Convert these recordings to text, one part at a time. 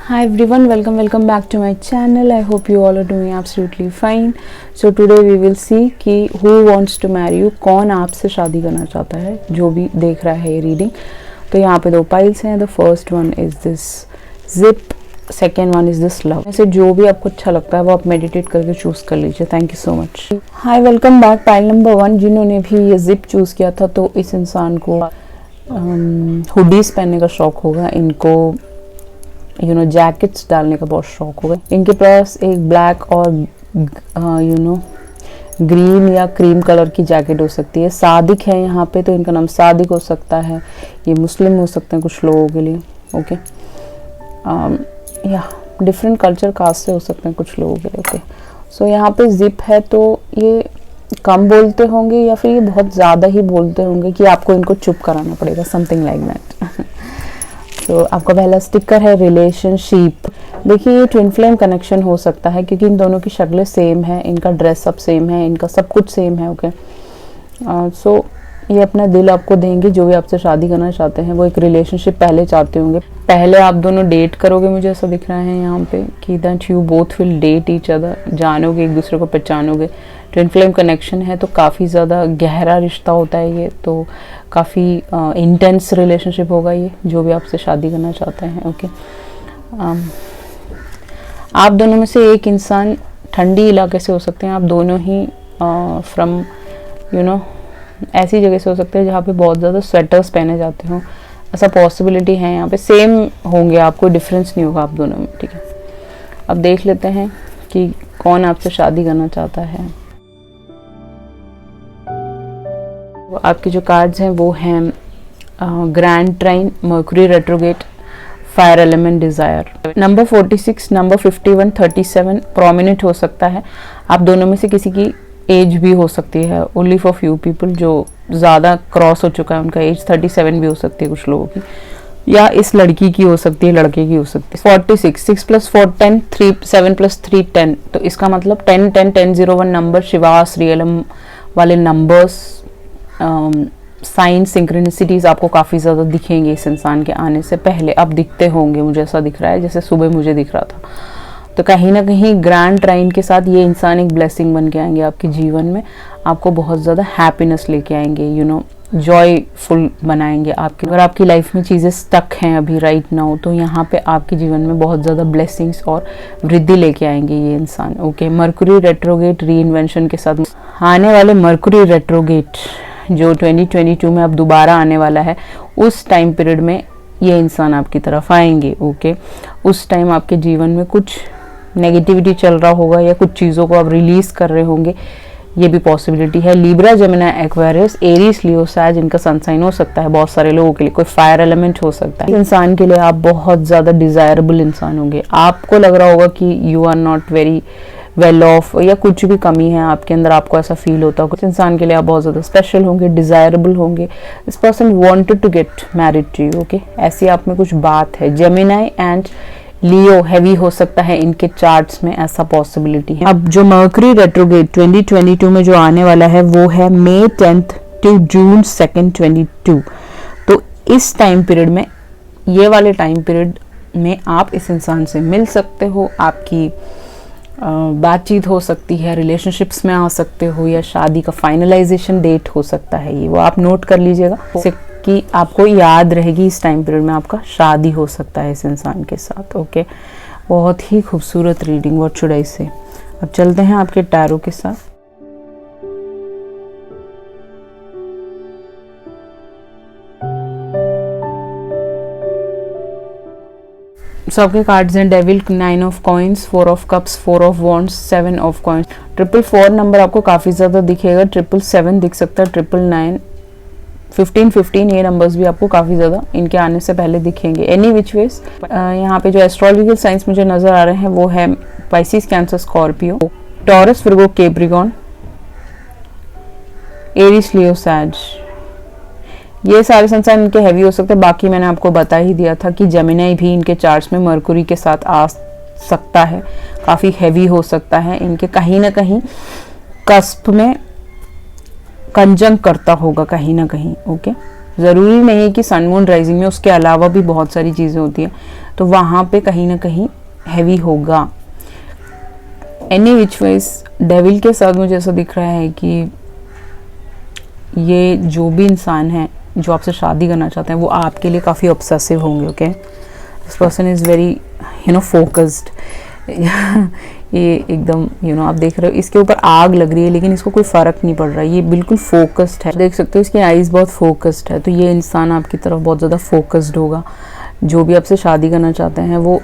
Hi everyone, welcome back to my channel. I hope you all are doing absolutely fine. So today we will see कि who wants to marry you, कौन आपसे शादी करना चाहता है, जो भी देख रहा है ये रीडिंग. तो यहाँ पे दो पाइल्स हैं. The first one is this zip, second one is this love. ऐसे जो भी आपको अच्छा लगता है वो आप मेडिटेट करके चूज कर लीजिए. Thank you so much. Hi, welcome back. Pile number 1, जिन्होंने भी ये जिप चूज किया था तो इस इंसान को हुडीज पहनने का शौक होगा. इनको जैकेट्स डालने का बहुत शौक होगा. इनके पास एक ब्लैक और ग्रीन या क्रीम कलर की जैकेट हो सकती है. सादिक है यहाँ पे, तो इनका नाम सादिक हो सकता है. ये मुस्लिम हो सकते हैं कुछ लोगों के लिए. ओके, या डिफरेंट कल्चर कास्ट से हो सकते हैं कुछ लोगों के लिए. ओके, सो यहाँ पे जिप है तो ये कम बोलते होंगे या फिर ये बहुत ज़्यादा ही बोलते होंगे कि आपको इनको चुप कराना पड़ेगा, समथिंग लाइक दैट. तो आपका पहला स्टिकर है रिलेशनशिप. देखिए, ये ट्विन फ्लेम कनेक्शन हो सकता है क्योंकि इन दोनों की शक्लें सेम है, इनका ड्रेस अप सेम है, इनका सब कुछ सेम है. ओके, सो ये अपना दिल आपको देंगे. जो भी आपसे शादी करना चाहते हैं वो एक रिलेशनशिप पहले चाहते होंगे. पहले आप दोनों डेट करोगे, मुझे ऐसा दिख रहा है यहाँ पे कि that you both will date each other. जानोगे, एक दूसरे को पहचानोगे. ट्विन फ्लेम कनेक्शन है तो काफ़ी ज़्यादा गहरा रिश्ता होता है ये. तो काफ़ी इंटेंस रिलेशनशिप होगा ये, जो भी आपसे शादी करना चाहते हैं. ओके, आप दोनों में से एक इंसान ठंडी इलाके से हो सकते हैं. आप दोनों ही फ्रॉम ऐसी जगह से हो सकते हैं जहाँ पे बहुत ज़्यादा स्वेटर्स पहने जाते हों. ऐसा पॉसिबिलिटी है यहाँ पे. सेम होंगे, आपको डिफरेंस नहीं होगा आप दोनों में. ठीक है, अब देख लेते हैं कि कौन आपसे शादी करना चाहता है. आपके जो कार्ड्स हैं वो हैं grand trine, Mercury retrograde, fire element, desire. Number 46, number 51, 37 prominent हो सकता है. आप दोनों में से किसी की एज भी हो सकती है. ओनली फॉर फ्यू पीपल जो ज़्यादा क्रॉस हो चुका है उनका एज 37 भी हो सकती है कुछ लोगों की, या इस लड़की की हो सकती है, लड़के की हो सकती है. 46, 6 + 4 10, 3 7 + 3 10. तो इसका मतलब 10 10 10 0 1 नंबर, शिवास रियलम वाले नंबर्स, साइन, सिंक्रोनिसिटीज आपको काफ़ी ज़्यादा दिखेंगे इस इंसान के आने से पहले. अब दिखते होंगे, मुझे ऐसा दिख रहा है जैसे सुबह मुझे दिख रहा था. तो कहीं ना कहीं ग्रैंड ट्राइन के साथ ये इंसान एक ब्लेसिंग बन के आएंगे आपके जीवन में. आपको बहुत ज़्यादा हैप्पीनेस लेके आएंगे, जॉयफुल बनाएंगे आपके. अगर आपकी लाइफ में चीज़ें स्टक हैं अभी राइट नाउ, तो यहाँ पे आपके जीवन में बहुत ज़्यादा ब्लेसिंग्स और वृद्धि लेके आएंगे ये इंसान. ओके, मर्क्यूरी रेट्रोगेट री इन्वेंशन के साथ आने वाले मर्क्यूरी रेट्रोगेट जो 2022 में अब दोबारा आने वाला है, उस टाइम पीरियड में ये इंसान आपकी तरफ आएंगे. ओके, उस टाइम आपके जीवन में कुछ नेगेटिविटी चल रहा होगा या कुछ चीज़ों को आप रिलीज कर रहे होंगे, ये भी पॉसिबिलिटी है. Libra, Gemini, Aquarius, Aries, Leo, सैज इनका सन साइन हो सकता है बहुत सारे लोगों के लिए. कोई फायर एलिमेंट हो सकता है. इंसान के लिए आप बहुत ज़्यादा डिज़ायरेबल इंसान होंगे. आपको लग रहा होगा कि you are not very well off या कुछ भी कमी है आपके अंदर, आपको ऐसा फील होता है. कुछ इंसान के लिए आप बहुत ज़्यादा स्पेशल होंगे, डिज़ायरेबल होंगे. This person wanted to get married to you. Okay, ऐसी आप में कुछ बात है. जेमिनी एंड लियो हैवी हो सकता है इनके चार्ट्स में, ऐसा पॉसिबिलिटी है. अब जो मर्क्यूरी रेट्रोगेट 2022 में जो आने वाला है वो है May 10th to June 2nd 22. तो इस टाइम पीरियड में, ये वाले टाइम पीरियड में आप इस इंसान से मिल सकते हो. आपकी बातचीत हो सकती है, रिलेशनशिप्स में आ सकते हो, या शादी का फाइनलाइजेशन डेट हो सकता है. ये वो आप नोट कर लीजिएगा कि आपको याद रहेगी इस टाइम पीरियड में आपका शादी हो सकता है इस इंसान के साथ. ओके, बहुत ही खूबसूरत रीडिंग, व्हाट शुड आई से. अब चलते हैं आपके टैरो के साथ. सो आपके कार्ड्स हैं devil, 9 of coins, 4 of cups, 4 of wands, 7 of coins. 444 number आपको काफ़ी ज़्यादा दिखेगा. 777 दिख सकता है. 999, 1515 ये नंबर्स भी आपको काफ़ी ज़्यादा इनके आने से पहले दिखेंगे. एनी विच वेज यहाँ पे जो एस्ट्रोलॉजिकल साइंस मुझे नज़र आ रहे हैं वो है Pisces, Cancer, Scorpio, Taurus, Virgo, Capricorn, Aries, Leo, Sag. ये सारे संसार इनके हैवी हो सकते हैं. बाकी मैंने आपको बता ही दिया था कि जेमिनी भी इनके चार्ट्स में मर्क्यूरी के साथ आ सकता है, काफ़ी हैवी हो सकता है. इनके कहीं ना कहीं कस्प में कंजंक्ट करता होगा कहीं ना कहीं. ओके, ज़रूरी नहीं है कि सन मून राइजिंग में उसके अलावा भी बहुत सारी चीज़ें होती हैं, तो वहाँ पे कहीं ना कहीं हैवी होगा। एनी विच वेज डेविल के साथ मुझे ऐसा दिख रहा है कि ये जो भी इंसान है जो आपसे शादी करना चाहते हैं वो आपके लिए काफ़ी ऑब्सेसिव होंगे। Okay, this person is very focused. ये एकदम आप देख रहे हो इसके ऊपर आग लग रही है लेकिन इसको कोई फ़र्क नहीं पड़ रहा है, ये बिल्कुल फोकस्ड है। देख सकते हो इसकी आईज़ बहुत फोकस्ड है, तो ये इंसान आपकी तरफ बहुत ज़्यादा फोकस्ड होगा। जो भी आपसे शादी करना चाहते हैं वो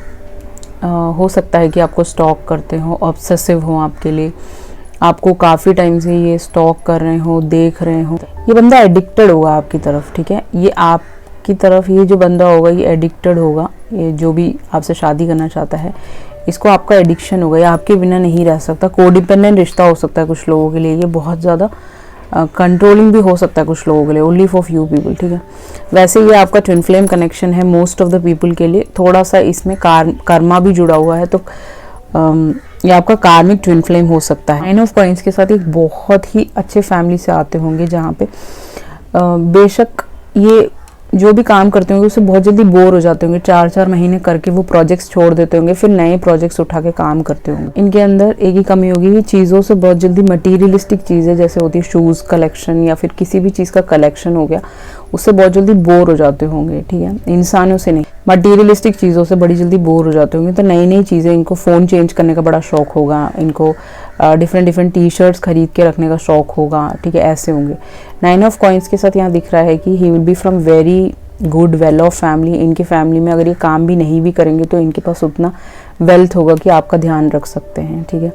हो सकता है कि आपको स्टॉक करते हो, ऑब्सेसिव हो आपके लिए, आपको काफ़ी टाइम से ये स्टॉक कर रहे हो, देख रहे हो। ये बंदा एडिक्टेड होगा आपकी तरफ, ठीक है, ये आपकी तरफ ये जो बंदा होगा ये एडिक्टेड होगा। ये जो भी आपसे शादी करना चाहता है इसको आपका एडिक्शन होगा, ये आपके बिना नहीं रह सकता। कोडिपेंडेंट रिश्ता हो सकता है कुछ लोगों के लिए, ये बहुत ज़्यादा कंट्रोलिंग भी हो सकता है कुछ लोगों के लिए, ओनली फॉर फ्यू पीपल, ठीक है। वैसे ये आपका ट्विन फ्लेम कनेक्शन है मोस्ट ऑफ द पीपल के लिए, थोड़ा सा इसमें कर्मा भी जुड़ा हुआ है, तो ये आपका कार्मिक ट्विन फ्लेम हो सकता है। 9 ऑफ कॉइंस के साथ एक बहुत ही अच्छे फैमिली से आते होंगे जहाँ पे बेशक ये जो भी काम करते होंगे उससे बहुत जल्दी बोर हो जाते होंगे, 4-4 महीने करके वो प्रोजेक्ट्स छोड़ देते होंगे, फिर नए प्रोजेक्ट्स उठा के काम करते होंगे। इनके अंदर एक ही कमी होगी कि चीज़ों से बहुत जल्दी मटीरियलिस्टिक चीज़ें जैसे होती है शूज़ कलेक्शन या फिर किसी भी चीज़ का कलेक्शन हो गया, उससे बहुत जल्दी बोर हो जाते होंगे, ठीक है। इंसानों से नहीं, मटीरियलिस्टिक चीज़ों से बड़ी जल्दी बोर हो जाते होंगे, तो नई नई चीज़ें, इनको फ़ोन चेंज करने का बड़ा शौक होगा, इनको डिफरेंट टी शर्ट्स खरीद के रखने का शौक होगा, ठीक है, ऐसे होंगे। 9 ऑफ कॉइंस के साथ यहाँ दिख रहा है कि he will be from very good well of family. इनकी फैमिली में अगर ये काम भी नहीं भी करेंगे तो इनके पास उतना वेल्थ होगा कि आपका ध्यान रख सकते हैं, ठीक है।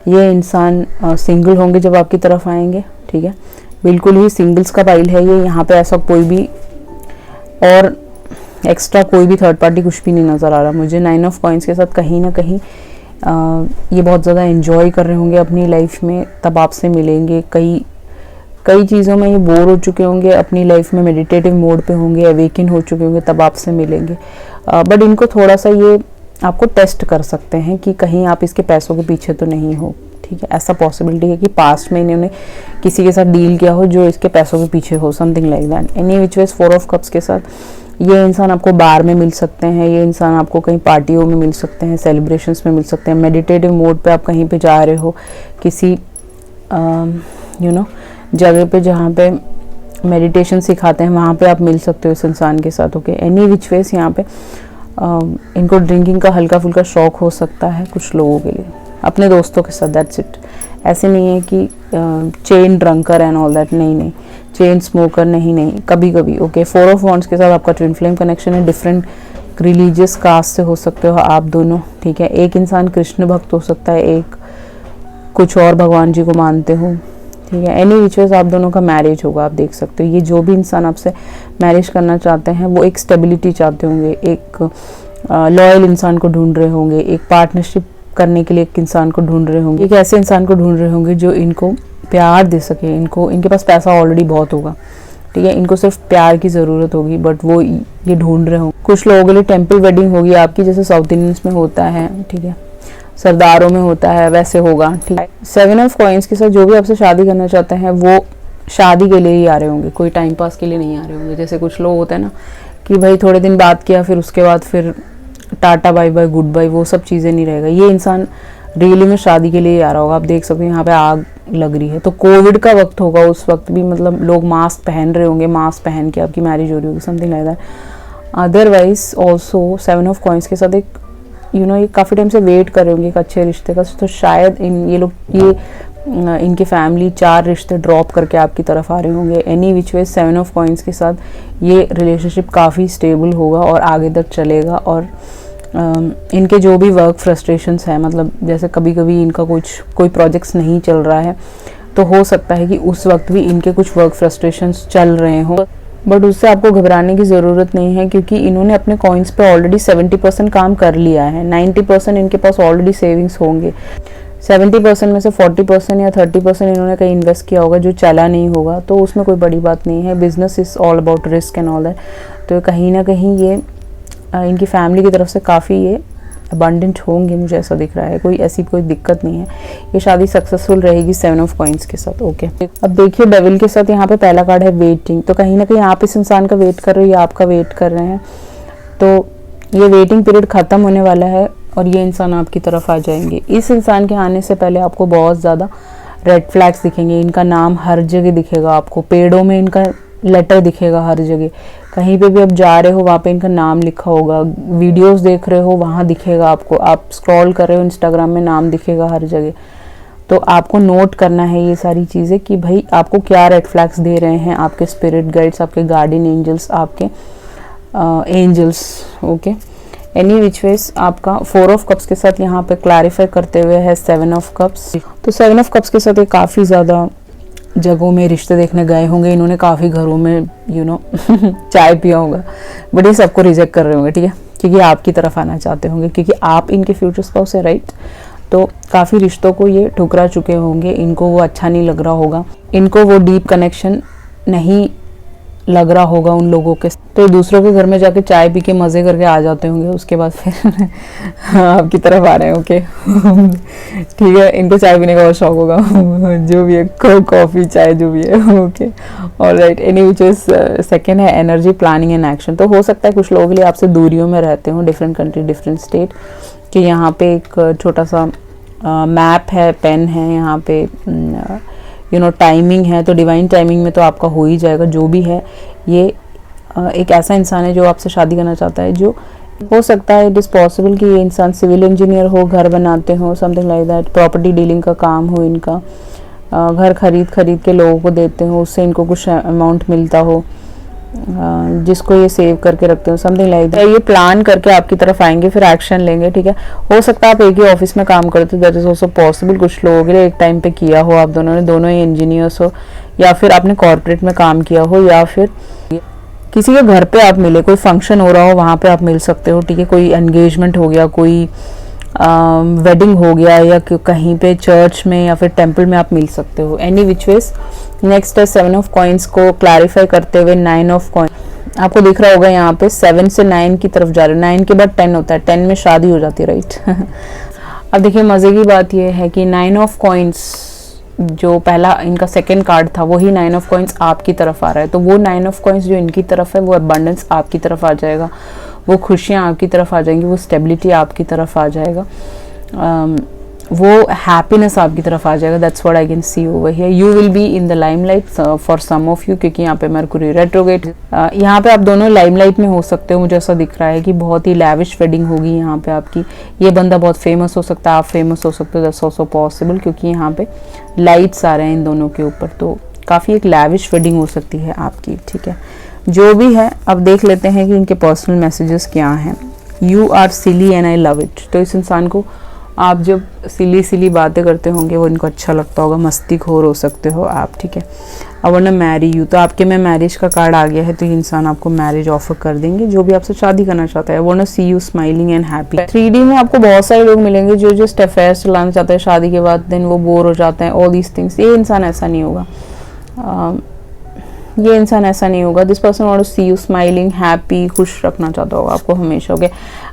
ये इंसान सिंगल होंगे जब आपकी तरफ आएंगे, ठीक है, बिल्कुल ही सिंगल्स का पाइल है ये। यहाँ पे ऐसा कोई भी और एक्स्ट्रा कोई भी थर्ड पार्टी कुछ भी नहीं नज़र आ रहा मुझे। 9 ऑफ कॉइंस के साथ कहीं ना कहीं ये बहुत ज़्यादा एंजॉय कर रहे होंगे अपनी लाइफ में, तब आपसे मिलेंगे। कई चीज़ों में ये बोर हो चुके होंगे, अपनी लाइफ में मेडिटेटिव मोड पे होंगे, अवेकन हो चुके होंगे, तब आपसे मिलेंगे। बट इनको थोड़ा सा ये आपको टेस्ट कर सकते हैं कि कहीं आप इसके पैसों के पीछे तो नहीं हो, ठीक है। ऐसा पॉसिबिलिटी है कि पास्ट में इन्होंने किसी के साथ डील किया हो जो इसके पैसों के पीछे हो, something like that. Any which veg 4 of cups के साथ ये इंसान आपको बार में मिल सकते हैं, ये इंसान आपको कहीं पार्टियों में मिल सकते हैं, सेलिब्रेशंस में मिल सकते हैं, मेडिटेटिव मोड पे आप कहीं पे जा रहे हो किसी जगह पे जहाँ पे मेडिटेशन सिखाते हैं, वहाँ पे आप मिल सकते हो इस इंसान के साथ। ओके, एनी विच वेज यहाँ पे इनको ड्रिंकिंग का हल्का फुल्का शौक हो सकता है कुछ लोगों के लिए, अपने दोस्तों के साथ, दैट्स इट। ऐसे नहीं है कि chain drunker and all that, नहीं, चेन स्मोकर नहीं, कभी कभी। ओके, 4 ऑफ वॉन्ड्स के साथ आपका ट्विन फ्लेम कनेक्शन है, डिफरेंट रिलीजियस कास्ट से हो सकते हो आप दोनों, ठीक है। एक इंसान कृष्ण भक्त हो सकता है, एक कुछ और भगवान जी को मानते हो, ठीक है। एनी विच वेज आप दोनों का मैरिज होगा, आप देख सकते हो। ये जो भी इंसान आपसे मैरिज करना चाहते हैं वो एक स्टेबिलिटी चाहते होंगे, एक लॉयल इंसान को ढूंढ रहे होंगे, एक पार्टनरशिप करने के लिए एक इंसान को ढूंढ रहे होंगे, एक ऐसे इंसान को ढूंढ रहे होंगे जो इनको प्यार दे सके। इनके पास पैसा ऑलरेडी बहुत होगा, ठीक है, इनको सिर्फ प्यार की ज़रूरत होगी, बट वो ये ढूंढ रहे होंगे। कुछ लोगों के लिए टेम्पल वेडिंग होगी आपकी, जैसे साउथ इंडियंस में होता है, ठीक है, सरदारों में होता है, वैसे होगा, ठीक है। 7 ऑफ कॉइंस के साथ जो भी आपसे शादी करना चाहते हैं वो शादी के लिए ही आ रहे होंगे, कोई टाइम पास के लिए नहीं आ रहे होंगे। जैसे कुछ लोग होते हैं ना कि भाई थोड़े दिन बात किया, फिर उसके बाद फिर tata bye bye goodbye, वो सब चीज़ें नहीं रहेगा। ये इंसान रियली में शादी के लिए ही आ रहा होगा। आप देख सकते हैं यहाँ पे आग लग रही है, तो कोविड का वक्त होगा, उस वक्त भी मतलब लोग मास्क पहन रहे होंगे, मास्क पहन के आपकी मैरिज हो रही होगी, something like that. Otherwise also 7 of coins के साथ एक ये काफ़ी टाइम से वेट कर रहे होंगे एक अच्छे रिश्ते का, तो शायद इनके फैमिली 4 रिश्ते ड्रॉप करके आपकी तरफ आ रहे होंगे। Any which way 7 of coins के साथ ये रिलेशनशिप काफ़ी स्टेबल होगा और आगे तक चलेगा। और इनके जो भी वर्क फ्रस्ट्रेशंस है, मतलब जैसे कभी कभी इनका कोई प्रोजेक्ट्स नहीं चल रहा है, तो हो सकता है कि उस वक्त भी इनके कुछ वर्क फ्रस्ट्रेशंस चल रहे हों, बट उससे आपको घबराने की ज़रूरत नहीं है, क्योंकि इन्होंने अपने कॉइन्स पे ऑलरेडी 70% काम कर लिया है। 90% इनके पास ऑलरेडी सेविंग्स होंगे, 70% में से 40% या 30% इन्होंने कहीं इन्वेस्ट किया होगा जो चला नहीं होगा, तो उसमें कोई बड़ी बात नहीं है। Business is all about risk and all that. तो कहीं ना कहीं ये इनकी फैमिली की तरफ से काफ़ी ये अबंडेंट होंगे, मुझे ऐसा दिख रहा है, कोई ऐसी कोई दिक्कत नहीं है, ये शादी सक्सेसफुल रहेगी 7 ऑफ कॉइंस के साथ। ओके, अब देखिए डेविल के साथ यहाँ पे पहला कार्ड है वेटिंग, तो कहीं ना कहीं आप इस इंसान का वेट कर रहे हो या आपका वेट कर रहे हैं, तो ये वेटिंग पीरियड ख़त्म होने वाला है और ये इंसान आपकी तरफ आ जाएंगे। इस इंसान के आने से पहले आपको बहुत ज़्यादा रेड फ्लैग्स दिखेंगे, इनका नाम हर जगह दिखेगा आपको, पेड़ों में इनका लेटर दिखेगा हर जगह, कहीं पे भी आप जा रहे हो वहाँ पे इनका नाम लिखा होगा, वीडियोस देख रहे हो वहाँ दिखेगा आपको, आप स्क्रॉल कर रहे हो इंस्टाग्राम में नाम दिखेगा हर जगह। तो आपको नोट करना है ये सारी चीज़ें कि भाई आपको क्या रेड फ्लैग्स दे रहे हैं आपके स्पिरिट गाइड्स, आपके गार्डियन एंजल्स, आपके angels. Okay, any which ways आपका 4 ऑफ कप्स के साथ यहाँ पे क्लैरिफाई करते हुए है 7 ऑफ कप्स। तो 7 ऑफ कप्स के साथ ये काफ़ी ज़्यादा जगहों में रिश्ते देखने गए होंगे, इन्होंने काफ़ी घरों में चाय पिया होगा, बट ये सबको रिजेक्ट कर रहे होंगे, ठीक है, क्योंकि आपकी तरफ आना चाहते होंगे, क्योंकि आप इनके फ्यूचर स्पाउस है, राइट। तो काफ़ी रिश्तों को ये ठुकरा चुके होंगे, इनको वो अच्छा नहीं लग रहा होगा, इनको वो डीप कनेक्शन नहीं लग रहा होगा उन लोगों के, तो दूसरों के घर में जाके चाय पी के मज़े करके आ जाते होंगे, उसके बाद फिर आपकी तरफ आ रहे हैं। ओके ठीक है, इनको चाय पीने का बहुत शौक होगा जो भी है, कॉफ़ी चाय जो भी है। Okay, alright, any which is second है एनर्जी प्लानिंग एंड एक्शन। तो हो सकता है कुछ लोगों के लिए आपसे दूरियों में रहते हो, डिफरेंट कंट्री डिफरेंट स्टेट, कि यहाँ पे एक छोटा सा मैप है, पेन है, यहाँ पे टाइमिंग है, तो डिवाइन टाइमिंग में तो आपका हो ही जाएगा जो भी है। ये एक ऐसा इंसान है जो आपसे शादी करना चाहता है, जो हो सकता है इट इज़ पॉसिबल कि ये इंसान सिविल इंजीनियर हो, घर बनाते हो, something like that, property dealing का काम हो इनका, घर खरीद के लोगों को देते हो, उससे इनको कुछ अमाउंट मिलता हो, जिसको ये सेव करके रखते हो, समथिंग लाइक दैट। ये प्लान करके आपकी तरफ आएंगे, फिर एक्शन लेंगे, ठीक है। हो सकता है आप एक ही ऑफिस में काम करते हो, दैट इज ऑल्सो पॉसिबल, कुछ लोगों के लिए एक टाइम पे किया हो आप दोनों ने, दोनों ही इंजीनियर्स हो, या फिर आपने कॉर्पोरेट में काम किया हो, या फिर किसी के घर पे आप मिले, कोई फंक्शन हो रहा हो वहाँ पे आप मिल सकते हो, ठीक है। कोई एंगेजमेंट हो गया, कोई वेडिंग हो गया, या कहीं पे चर्च में या फिर टेम्पल में आप मिल सकते हो, एनी विच वेज। नेक्स्ट है 7 ऑफ कॉइन्स को क्लैरिफाई करते हुए 9 ऑफ कॉइन। आपको दिख रहा होगा यहाँ पे 7 से 9 की तरफ जा रहे हो, 9 के बाद 10 होता है, 10 में शादी हो जाती है, राइट अब देखिए मज़े की बात यह है कि 9 ऑफ कॉइन्स जो पहला इनका सेकंड कार्ड था, वही 9 ऑफ कॉइन्स आपकी तरफ आ रहा है, तो वो 9 ऑफ कॉइन्स जो इनकी तरफ है वो अबंडेंस आपकी तरफ आ जाएगा, वो खुशियाँ आपकी तरफ आ जाएंगी, वो स्टेबिलिटी आपकी तरफ आ जाएगा, वो हैप्पीनेस आपकी तरफ आ जाएगा। That's what I can see over here. You will be in the limelight for some of you, क्योंकि यहाँ पे मरकुरी रेट्रोग्रेड, यहाँ पे आप दोनों लाइमलाइट में हो सकते हो। मुझे ऐसा दिख रहा है कि बहुत ही लैविश वेडिंग होगी यहाँ पे आपकी। ये बंदा बहुत फेमस हो सकता है, आप फेमस हो सकते हो, दैट्स ऑल्सो पॉसिबल, क्योंकि यहाँ पे लाइट्स आ रहे हैं इन दोनों के ऊपर, तो काफ़ी एक लैविश वेडिंग हो सकती है आपकी, ठीक है। जो भी है अब देख लेते हैं कि इनके पर्सनल मैसेजेस क्या हैं। You are silly and I love it. तो इस इंसान को आप जब सिली बातें करते होंगे वो इनको अच्छा लगता होगा, मस्तीखोर हो सकते हो आप, ठीक है। I want to marry you, तो आपके में मैरिज का कार्ड आ गया है, तो ये इंसान आपको मैरिज ऑफर कर देंगे, जो भी आपसे शादी करना चाहता है। I want to see you smiling and happy. 3D में आपको बहुत सारे लोग मिलेंगे जो जस्ट अफेयर्स चलाना चाहते हैं शादी के बाद, देन वो बोर हो जाते हैं, ऑल दीज थिंग्स। ये इंसान ऐसा नहीं होगा, ये इंसान ऐसा नहीं होगा। This person want to see you smiling happy, खुश रखना चाहता होगा आपको हमेशा। Okay,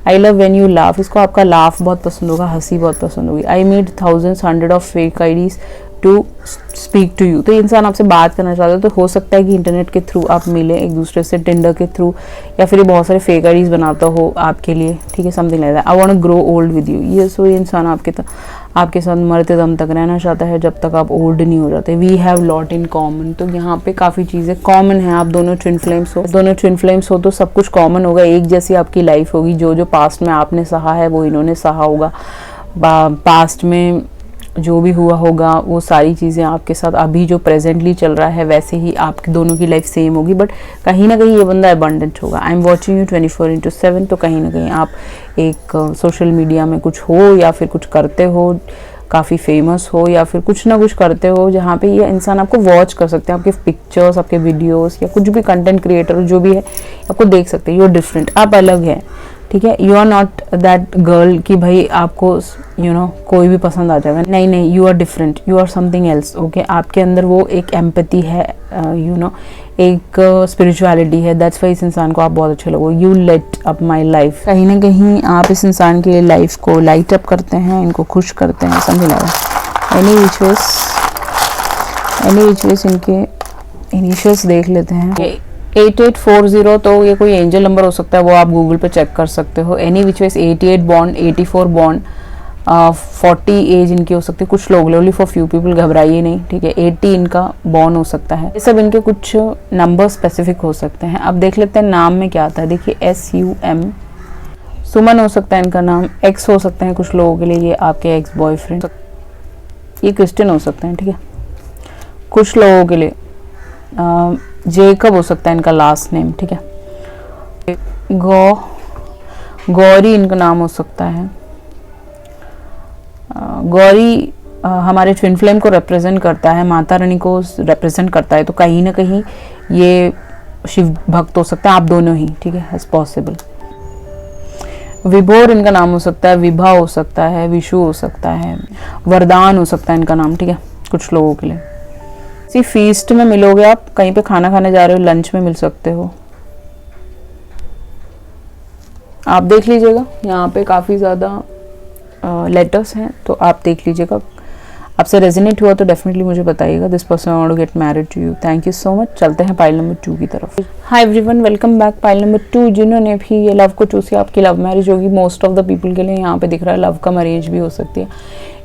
I love when you laugh, इसको आपका लाफ बहुत पसंद होगा, हंसी बहुत पसंद होगी। I made thousands hundred of fake IDs to speak to you, तो ये इंसान आपसे बात करना चाहता है। तो हो सकता है कि इंटरनेट के थ्रू आप मिले एक दूसरे से, टिंडर के थ्रू, या फिर ये बहुत सारे फेक आईडीज बनाता हो आपके लिए, ठीक है, something like that. I want to grow old with you, ये सो ये इंसान आपके साथ मरते दम तक रहना चाहता है, जब तक आप ओल्ड नहीं हो जाते। We have lot in common, तो यहाँ पे काफ़ी चीज़ें कॉमन है। आप दोनों ट्विन फ्लेम्स हो तो सब कुछ कॉमन होगा, एक जैसी आपकी लाइफ होगी। जो पास्ट में आपने सहा है वो इन्होंने सहा होगा, पास्ट में जो भी हुआ होगा वो सारी चीज़ें आपके साथ अभी जो प्रेजेंटली चल रहा है वैसे ही आपके दोनों की लाइफ सेम होगी, बट कहीं ना कहीं ये बंदा अबंडेंट होगा। आई एम वॉचिंग यू 24/7, तो कहीं ना कहीं आप एक सोशल मीडिया में कुछ हो या फिर कुछ करते हो, काफ़ी फेमस हो या फिर कुछ ना कुछ करते हो जहाँ पे ये इंसान आपको वॉच कर सकते हैं, आपके पिक्चर्स, आपके वीडियोस या कुछ भी कंटेंट क्रिएटर जो भी है आपको देख सकते हैं। यू आर डिफरेंट, आप अलग हैं, ठीक है। You are not that girl कि भाई आपको कोई भी पसंद आ जाएगा, नहीं नहीं, you are different, you are something else. Okay, आपके अंदर वो एक एम्पैथी है, एक स्पिरिचुअलिटी है, दैट्स वाई इस इंसान को आप बहुत अच्छे लगो। You light up my life, कहीं ना कहीं आप इस इंसान के लाइफ को लाइट अप करते हैं, इनको खुश करते हैं, समझ लगा। एनी विच वेज इनके इनिशियल्स देख लेते हैं। 8840, तो ये कोई एंजल नंबर हो सकता है, वो आप गूगल पे चेक कर सकते हो। Any which ways 88 bond, 84 bond, 40 age इनकी हो सकती है। कुछ लोग, ओनली फॉर फ्यू पीपल, घबराइए नहीं, ठीक है। 80 इनका बॉन्ड हो सकता है। ये सब इनके कुछ नंबर स्पेसिफिक हो सकते हैं। अब देख लेते हैं नाम में क्या आता है। देखिए SUM, सुमन हो सकता है इनका नाम। एक्स हो सकते हैं कुछ लोगों के लिए, ये आपके एक्स बॉयफ्रेंड। ये क्रिश्चियन हो सकते हैं, ठीक है। कुछ लोगों के लिए जेकब हो सकता है इनका लास्ट नेम, ठीक है। गौरी इनका नाम हो सकता है। गौरी हमारे ट्विन फ्लेम को रिप्रेजेंट करता है, माता रानी को रिप्रेजेंट करता है, तो कहीं ना कहीं ये शिव भक्त हो सकता है, आप दोनों ही, ठीक है, एज पॉसिबल। विभोर इनका नाम हो सकता है, विभा हो सकता है, विशु हो सकता है, वरदान हो सकता है इनका नाम, ठीक है, कुछ लोगों के लिए। किसी फीस्ट में मिलोगे आप, कहीं पे खाना खाने जा रहे हो, लंच में मिल सकते हो, आप देख लीजिएगा। यहाँ पे काफ़ी ज़्यादा लेटर्स हैं, तो आप देख लीजिएगा। आपसे रेजोनेट हुआ तो डेफिनेटली मुझे बताइएगा। This person want to get married to you. Thank you so much. चलते हैं पाइल नंबर 2 की तरफ। Hi everyone, welcome back. Pile number 2, जिन्होंने भी ये लव को चूज किया, आपकी लव मैरिज होगी। मोस्ट ऑफ द पीपल के लिए यहाँ पे दिख रहा है लव कम अरेंज भी हो सकती है।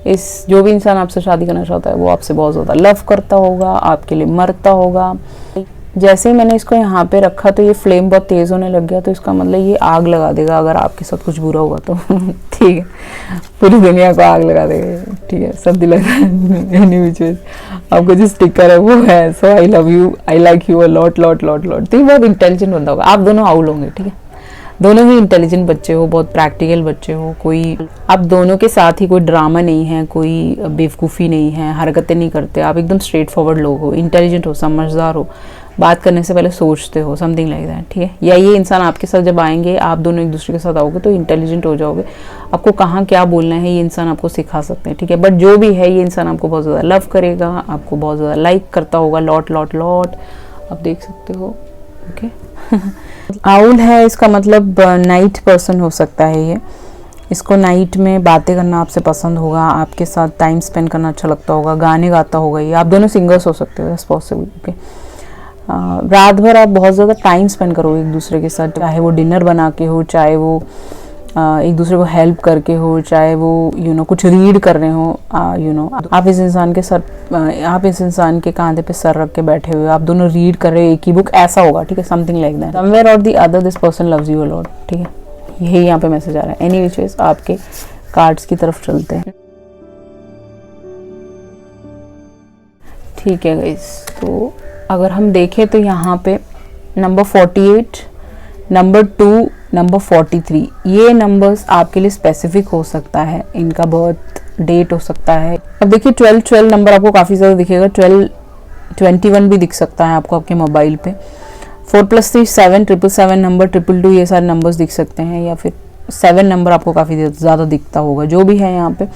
इस जो भी इंसान आपसे शादी करना चाहता है वो आपसे बहुत ज़्यादा लव करता होगा, आपके लिए मरता होगा। जैसे ही मैंने इसको यहाँ पे रखा तो ये फ्लेम बहुत तेज़ होने लग गया, तो इसका मतलब ये आग लगा देगा अगर आपके साथ कुछ बुरा हुआ तो ठीक है, पूरी दुनिया को आग लगा देगा, ठीक है, सब दिला आपको जो स्टिकर है वो है, so I love you, I like you a lot lot lot lot. तो ये बहुत इंटेलिजेंट बंदा होगा। आप दोनों आउल होंगे, ठीक है, दोनों ही इंटेलिजेंट बच्चे हो, बहुत प्रैक्टिकल बच्चे हो। कोई आप दोनों के साथ ही कोई ड्रामा नहीं है, कोई बेवकूफ़ी नहीं है, हरकतें नहीं करते, आप एकदम स्ट्रेट फॉरवर्ड लोग हो, इंटेलिजेंट हो, समझदार हो, बात करने से पहले सोचते हो, समथिंग लाइक दैट, ठीक है। या ये इंसान आपके साथ जब आएंगे, आप दोनों एक दूसरे के साथ आओगे तो इंटेलिजेंट हो जाओगे, आपको कहाँ क्या बोलना है ये इंसान आपको सिखा सकते हैं, ठीक है। बट जो भी है ये इंसान आपको बहुत ज़्यादा लव करेगा, आपको बहुत ज़्यादा लाइक करता होगा, लॉट लॉट लॉट, आप देख सकते हो, ओके। आउल है, इसका मतलब नाइट पर्सन हो सकता है ये। इसको नाइट में बातें करना आपसे पसंद होगा, आपके साथ टाइम स्पेंड करना अच्छा लगता होगा, गाने गाता होगा ये। आप दोनों सिंगर्स हो सकते हो, दैट्स पॉसिबल, ओके। रात भर आप बहुत ज़्यादा टाइम स्पेंड करोगे एक दूसरे के साथ, चाहे वो डिनर बना के हो, चाहे वो एक दूसरे को हेल्प करके हो, चाहे वो कुछ रीड कर रहे हो, आप इस इंसान के कांधे पे सर रख के बैठे हुए, आप दोनों रीड कर रहे हो एक ही बुक, ऐसा होगा, ठीक है, समथिंग लाइक दैट। समवेयर और the other this person loves you a lot, ठीक है, यही यहाँ पे मैसेज आ रहा है। एनी विच वेज आपके कार्ड्स की तरफ चलते हैं, ठीक है गाइस। तो अगर हम देखें तो यहाँ पे नंबर 48, नंबर 2, नंबर 43, ये नंबर्स आपके लिए स्पेसिफिक हो सकता है, इनका बर्थ डेट हो सकता है। अब देखिए 12 नंबर आपको काफ़ी ज़्यादा दिखेगा, 21 भी दिख सकता है आपको आपके मोबाइल पे। 4 + 3 7, 777 नंबर, 222, ये सारे नंबर्स दिख सकते हैं, या फिर 7 नंबर आपको काफ़ी ज़्यादा दिखता होगा, जो भी है यहाँ पे।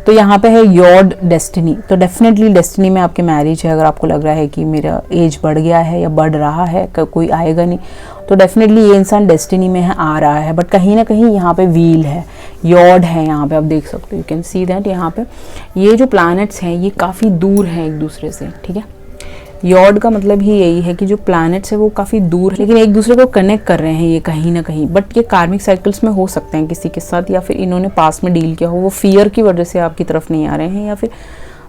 तो यहाँ पे है योर डेस्टिनी, तो डेफिनेटली डेस्टिनी में आपके मैरिज है। अगर आपको लग रहा है कि मेरा एज बढ़ गया है या बढ़ रहा है, कोई आएगा नहीं, तो डेफिनेटली ये इंसान डेस्टिनी में है, आ रहा है। बट कहीं ना कहीं यहाँ पे व्हील है, यॉर्ड है, यहाँ पे आप देख सकते हो, यू कैन सी दैट। यहाँ पे ये जो प्लैनेट्स हैं ये काफ़ी दूर हैं एक दूसरे से, ठीक है। यॉर्ड का मतलब ही यही है कि जो प्लैनेट्स है वो काफ़ी दूर है, लेकिन एक दूसरे को कनेक्ट कर रहे हैं ये कहीं ना कहीं। बट ये कार्मिक साइकिल्स में हो सकते हैं किसी के साथ, या फिर इन्होंने पास में डील किया हो, वो फियर की वजह से आपकी तरफ नहीं आ रहे हैं, या फिर